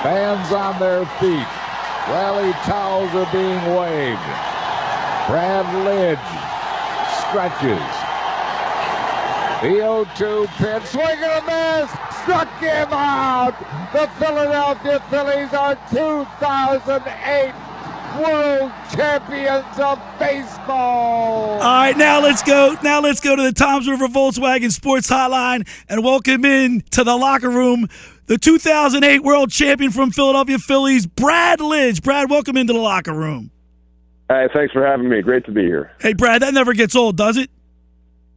Fans on their feet. Rally towels are being waved. Brad Lidge stretches. The 0-2 pitch. Swing and a miss. Struck him out. The Philadelphia Phillies are 2008 World Champions of Baseball. All right, now let's go. Now let's go to the Toms River Volkswagen Sports Hotline and welcome in to the locker room the 2008 World Champion from Philadelphia Phillies, Brad Lidge. Brad, welcome into the locker room. Hey, thanks for having me. Great to be here. Hey, Brad, that never gets old, does it?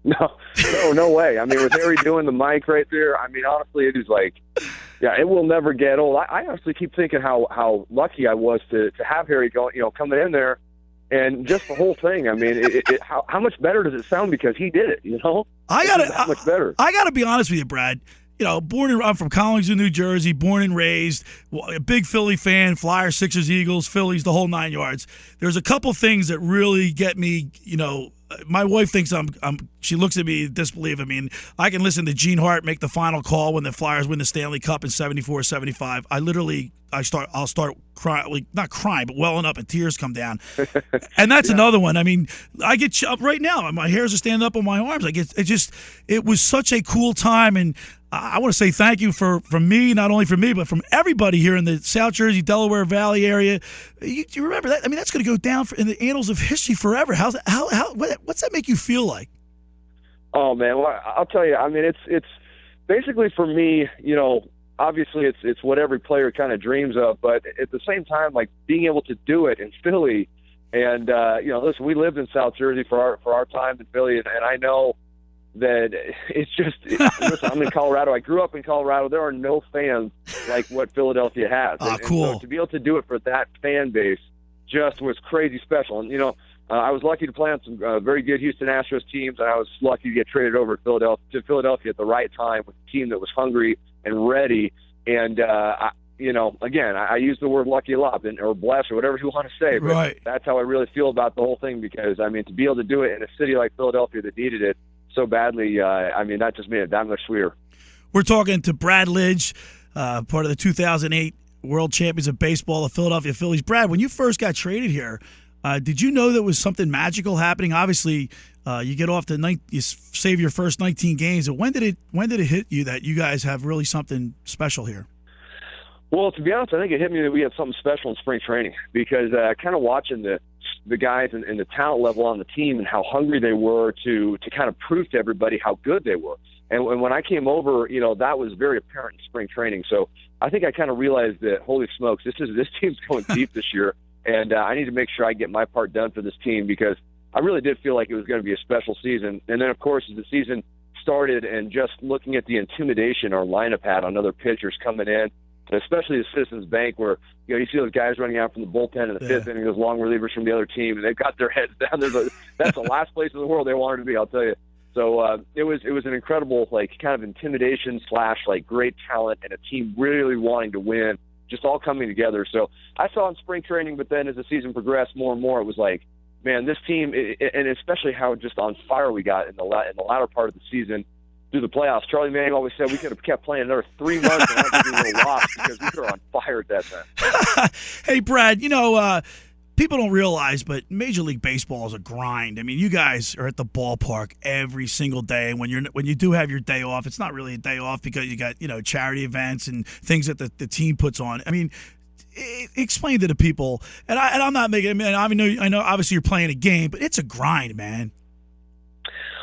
No way. I mean, with Harry doing the mic right there, I mean, honestly, it is like, yeah, it will never get old. I honestly keep thinking how lucky I was to have Harry coming in there, and just the whole thing. I mean, how much better does it sound because he did it? How much better. I gotta be honest with you, Brad. I'm from Collingswood, New Jersey, born and raised, a big Philly fan, Flyers, Sixers, Eagles, Phillies, the whole 9 yards. There's a couple things that really get me, my wife thinks she looks at me in disbelief. I mean, I can listen to Gene Hart make the final call when the Flyers win the Stanley Cup in 74-75. I'll start crying, like not crying, but welling up and tears come down. And that's another one. I mean, I get up right now. My hairs are standing up on my arms. It was such a cool time. And I want to say thank you from me, not only from me, but from everybody here in the South Jersey, Delaware Valley area. You remember that? I mean, that's going to go down in the annals of history forever. What's that make you feel like? Oh man, well, I'll tell you. I mean, it's basically for me. Obviously it's what every player kind of dreams of, but at the same time, like being able to do it in Philly, and listen, we lived in South Jersey for our time in Philly, and I know that listen, I'm in Colorado. I grew up in Colorado. There are no fans like what Philadelphia has. Cool. And so to be able to do it for that fan base just was crazy special. And, I was lucky to play on some very good Houston Astros teams, and I was lucky to get traded over to Philadelphia at the right time with a team that was hungry and ready. And, again, I use the word lucky a lot, or blessed, or whatever you want to say. But right. That's how I really feel about the whole thing because, I mean, to be able to do it in a city like Philadelphia that needed it so badly, that just made it that much sweeter. We're talking to Brad Lidge, part of the 2008 World Champions of Baseball, the Philadelphia Phillies. Brad, when you first got traded here, did you know there was something magical happening? Obviously, you get off you save your first 19 games. But when did it hit you that you guys have really something special here? Well, to be honest, I think it hit me that we had something special in spring training because kind of watching the guys and the talent level on the team and how hungry they were to kind of prove to everybody how good they were. And when I came over, that was very apparent in spring training. So I think I kind of realized that, holy smokes, this team's going deep this year, and I need to make sure I get my part done for this team because I really did feel like it was going to be a special season. And then, of course, as the season started and just looking at the intimidation our lineup had on other pitchers coming in, especially the Citizens Bank where, you see those guys running out from the bullpen in the fifth inning, those long relievers from the other team, and they've got their heads down. That's the last place in the world they wanted to be, I'll tell you. So it was an incredible, kind of intimidation / great talent and a team really wanting to win, just all coming together. So I saw in spring training, but then as the season progressed more and more, it was like, man, this team, and especially how just on fire we got in the latter part of the season through the playoffs. Charlie Manning always said we could have kept playing another 3 months and I think we would have lost because we were on fire at that time. Hey, Brad, people don't realize, but Major League Baseball is a grind. I mean, you guys are at the ballpark every single day. When you do have your day off, it's not really a day off because you got charity events and things that the team puts on. I mean, explain to the people. And I'm not making. I know. Obviously, you're playing a game, but it's a grind, man.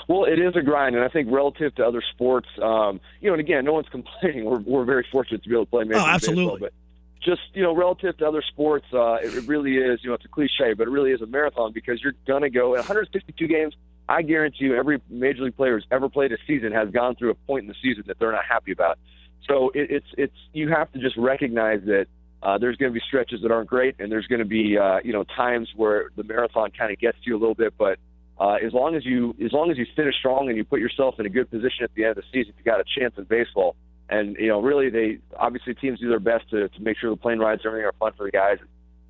Well, it is a grind, and I think relative to other sports, and again, no one's complaining. We're very fortunate to be able to play Major League absolutely. Baseball, but just, relative to other sports, it really is, it's a cliche, but it really is a marathon because you're going to go 162 games. I guarantee you every Major League player who's ever played a season has gone through a point in the season that they're not happy about. So it's you have to just recognize that there's going to be stretches that aren't great, and there's going to be, times where the marathon kind of gets to you a little bit, but as long as you finish strong and you put yourself in a good position at the end of the season, you got a chance in baseball. And really, teams do their best to make sure the plane rides and everything are fun for the guys,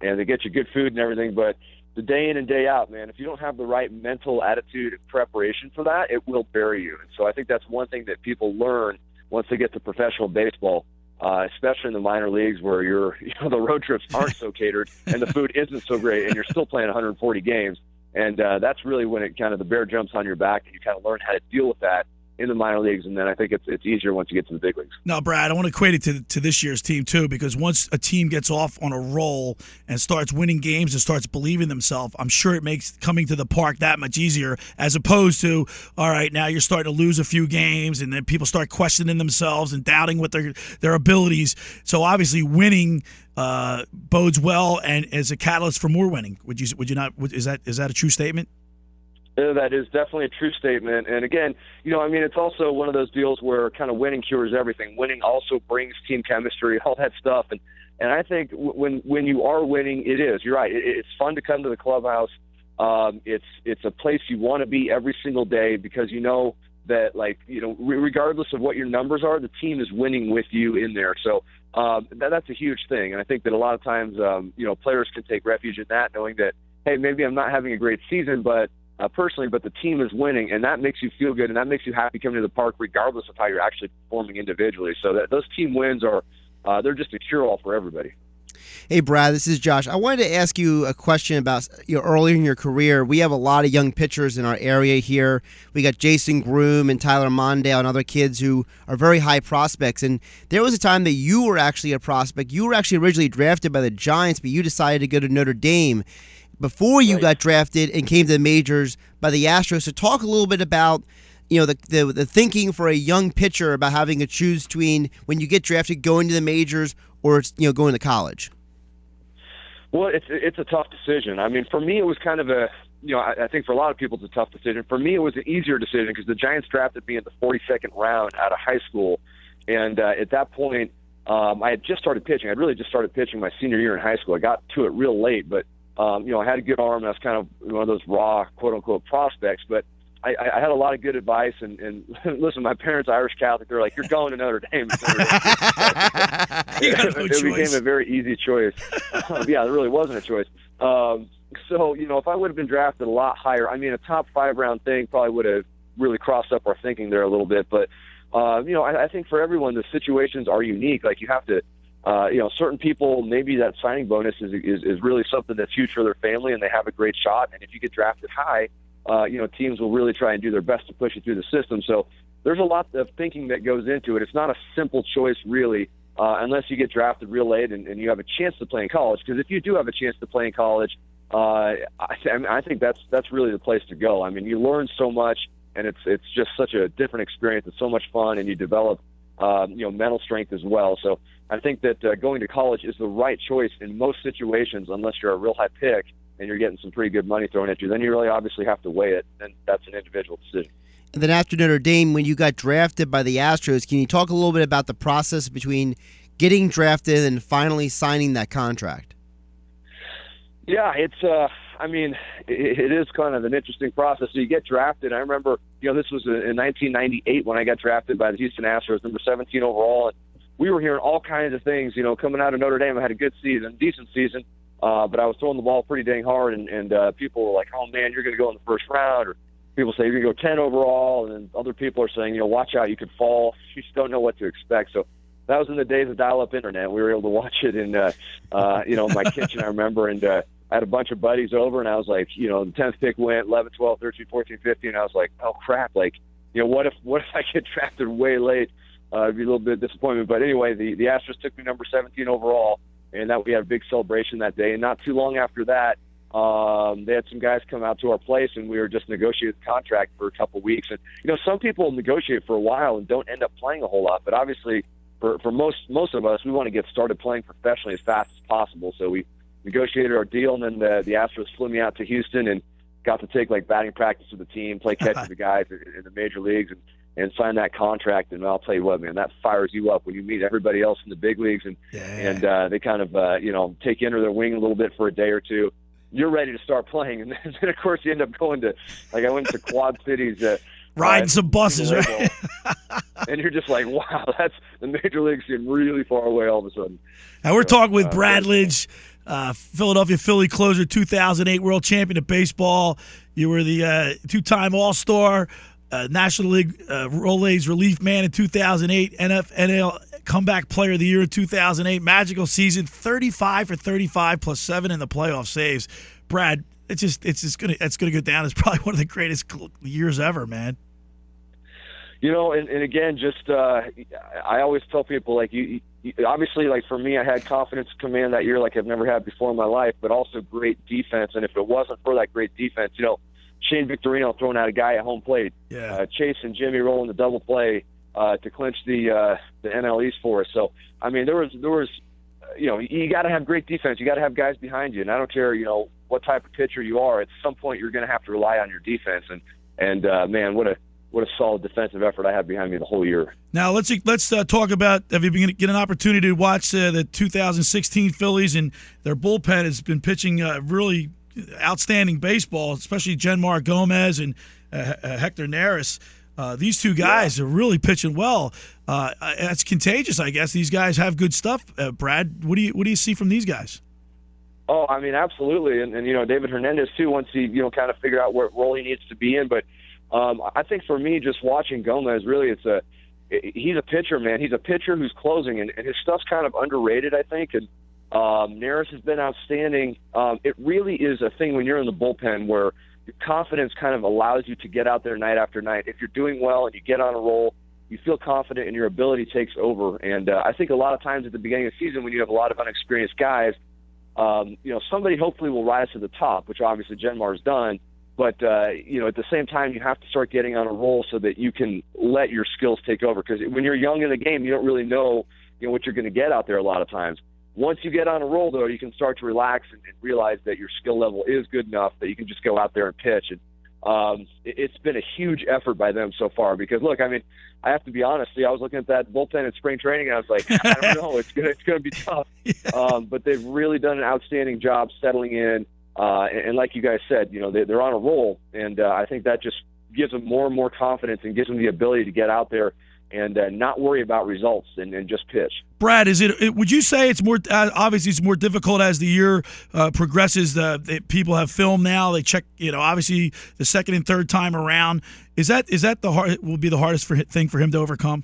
and they get you good food and everything. But the day in and day out, man, if you don't have the right mental attitude and preparation for that, it will bury you. And so I think that's one thing that people learn once they get to professional baseball especially in the minor leagues where the road trips aren't so catered and the food isn't so great, and you're still playing 140 games. And that's really when it kind of the bear jumps on your back, and you kind of learn how to deal with that in the minor leagues, and then I think it's easier once you get to the big leagues. No, Brad, I want to equate it to this year's team too, because once a team gets off on a roll and starts winning games and starts believing themselves, I'm sure it makes coming to the park that much easier, as opposed to, all right, now you're starting to lose a few games and then people start questioning themselves and doubting what their abilities. So obviously winning bodes well and is a catalyst for more winning. Would you not? Is that a true statement? That is definitely a true statement. And again, it's also one of those deals where kind of winning cures everything. Winning also brings team chemistry, all that stuff. And I think when you are winning, you're right. It's fun to come to the clubhouse. It's a place you want to be every single day because you know that, regardless of what your numbers are, the team is winning with you in there. So that's a huge thing. And I think that a lot of times, players can take refuge in that, knowing that, hey, maybe I'm not having a great season, but personally, but the team is winning, and that makes you feel good, and that makes you happy coming to the park regardless of how you're actually performing individually. So that those team wins they're just a cure-all for everybody. Hey, Brad, this is Josh. I wanted to ask you a question about earlier in your career. We have a lot of young pitchers in our area here. We got Jason Groom and Tyler Mondale and other kids who are very high prospects. And there was a time that you were actually a prospect. You were actually originally drafted by the Giants, but you decided to go to Notre Dame before you got drafted and came to the majors by the Astros. So talk a little bit about the thinking for a young pitcher about having to choose between when you get drafted going to the majors or going to college. Well, it's a tough decision. I mean, for me, it was kind of I think for a lot of people it's a tough decision. For me, it was an easier decision because the Giants drafted me in the 42nd round out of high school. And at that point, I had just started pitching. I'd really just started pitching my senior year in high school. I got to it real late, but I had a good arm, and I was kind of one of those raw, quote-unquote, prospects. But I had a lot of good advice. And listen, my parents, Irish Catholic, they're like, you're going to Notre Dame. It became a very easy choice. Yeah, there really wasn't a choice. So, if I would have been drafted a lot higher, a top 5-round thing probably would have really crossed up our thinking there a little bit. But, I think for everyone, the situations are unique. Like, you have to certain people, maybe that signing bonus is really something that's huge for their family and they have a great shot. And if you get drafted high, teams will really try and do their best to push you through the system. So there's a lot of thinking that goes into it. It's not a simple choice, really, unless you get drafted real late and you have a chance to play in college. Because if you do have a chance to play in college, I think that's really the place to go. I mean, you learn so much, and it's just such a different experience. It's so much fun, and you develop mental strength as well. So I think that going to college is the right choice in most situations, unless you're a real high pick and you're getting some pretty good money thrown at you. Then you really obviously have to weigh it, and that's an individual decision. And then after Notre Dame, when you got drafted by the Astros, can you talk a little bit about the process between getting drafted and finally signing that contract? Yeah, it is kind of an interesting process. So you get drafted. I remember, this was in 1998 when I got drafted by the Houston Astros, number 17 overall, and we were hearing all kinds of things. Coming out of Notre Dame, I had a good season, decent season, but I was throwing the ball pretty dang hard, and people were like, "Oh man, you're going to go in the first round," or people say you're going to go 10 overall, and then other people are saying, watch out, you could fall. You just don't know what to expect. So that was in the days of dial-up internet. We were able to watch it in, my kitchen, I remember, and I had a bunch of buddies over, and I was like, the 10th pick went, 11, 12, 13, 14, 15, and I was like, oh crap, what if I get drafted way late? It'd be a little bit of disappointment. But anyway, the Astros took me number 17 overall, and that we had a big celebration that day. And not too long after that, they had some guys come out to our place, and we were just negotiating the contract for a couple of weeks. And, some people negotiate for a while and don't end up playing a whole lot. But obviously, for most of us, we want to get started playing professionally as fast as possible. So we negotiated our deal, and then the Astros flew me out to Houston and got to take batting practice with the team, play catch with the guys in the major leagues, and sign that contract. And I'll tell you what, man, that fires you up when you meet everybody else in the big leagues, and they kind of take you under their wing a little bit for a day or two. You're ready to start playing, and then of course you end up going to I went to Quad Cities, riding some buses, right? And you're just like, wow, that's the major leagues seem really far away all of a sudden. And we're talking with Brad Lidge, Philadelphia Philly closer, 2008 world champion of baseball. You were the two-time All-Star, National League Rolaids relief man in 2008, NFL comeback player of the year in 2008, magical season, 35 for 35 plus 7 in the playoff saves. Brad, it's gonna go down as probably one of the greatest years ever, man. And again, just I always tell people, like, you obviously, like, for me, I had confidence command that year like I've never had before in my life, but also great defense. And if it wasn't for that great defense, Shane Victorino throwing out a guy at home plate, Chase and Jimmy rolling the double play to clinch the NL East for us. So, I mean, there was you got to have great defense. You got to have guys behind you. And I don't care, what type of pitcher you are. At some point, you're going to have to rely on your defense. And man, what a solid defensive effort I had behind me the whole year. Now let's talk about. Have you been get an opportunity to watch the 2016 Phillies, and their bullpen has been pitching really outstanding baseball, especially Genmar Gomez and Hector Neris. These two guys are really pitching well. It's contagious, I guess. These guys have good stuff. Brad, what do you see from these guys? Oh, I mean, absolutely, and David Hernandez too. Once he kind of figure out what role he needs to be in, but I think for me, just watching Gomez, really, he's a pitcher, man. He's a pitcher who's closing, and his stuff's kind of underrated, I think. And Neris has been outstanding. It really is a thing when you're in the bullpen where your confidence kind of allows you to get out there night after night. If you're doing well and you get on a roll, you feel confident and your ability takes over. And I think a lot of times at the beginning of the season when you have a lot of unexperienced guys, somebody hopefully will rise to the top, which obviously Genmar's done. But, at the same time, you have to start getting on a roll so that you can let your skills take over. Because when you're young in the game, you don't really know, what you're going to get out there a lot of times. Once you get on a roll, though, you can start to relax and realize that your skill level is good enough that you can just go out there and pitch. And it's been a huge effort by them so far. Because, look, I mean, I have to be honest. I was looking at that bullpen in spring training, and I was like, I don't know. It's going to be tough. But they've really done an outstanding job settling in. And like you guys said, they're on a roll, and I think that just gives them more and more confidence and gives them the ability to get out there and not worry about results and just pitch. Brad, would you say it's more obviously it's more difficult as the year progresses? People have film now; they check, obviously the second and third time around. Is that will be the hardest thing for him to overcome?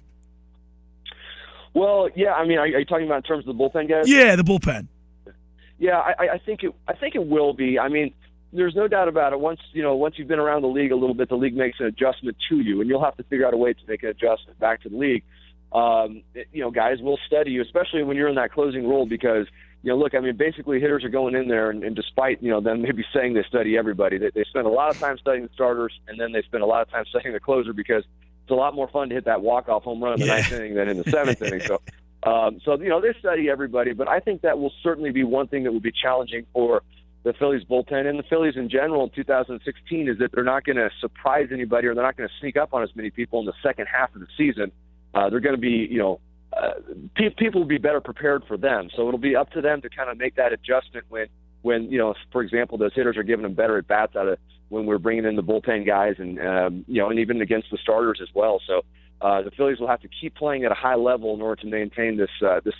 Well, yeah. I mean, are you talking about in terms of the bullpen guys? Yeah, the bullpen. Yeah, I think it will be. I mean, there's no doubt about it. Once you've been around the league a little bit, the league makes an adjustment to you, and you'll have to figure out a way to make an adjustment back to the league. Guys will study you, especially when you're in that closing role, because look, I mean, basically hitters are going in there, and despite them maybe saying they study everybody, they spend a lot of time studying the starters, and then they spend a lot of time studying the closer because it's a lot more fun to hit that walk-off home run in the ninth inning than in the seventh inning. So. They study everybody, but I think that will certainly be one thing that will be challenging for the Phillies bullpen and the Phillies in general in 2016 is that they're not going to surprise anybody or they're not going to sneak up on as many people in the second half of the season. They're going to be, people will be better prepared for them. So it'll be up to them to kind of make that adjustment when for example, those hitters are giving them better at bats out of when we're bringing in the bullpen guys and even against the starters as well. So. The Phillies will have to keep playing at a high level in order to maintain this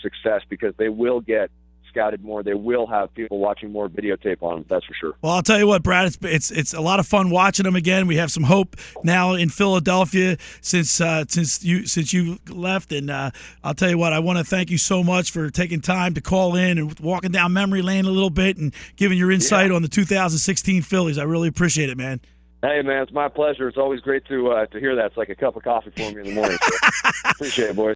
success because they will get scouted more. They will have people watching more videotape on them. That's for sure. Well, I'll tell you what, Brad, it's a lot of fun watching them again. We have some hope now in Philadelphia since you left, and I'll tell you what, I want to thank you so much for taking time to call in and walking down memory lane a little bit and giving your insight on the 2016 Phillies. I really appreciate it, man. Hey, man, it's my pleasure. It's always great to hear that. It's like a cup of coffee for me in the morning. So appreciate it, boys.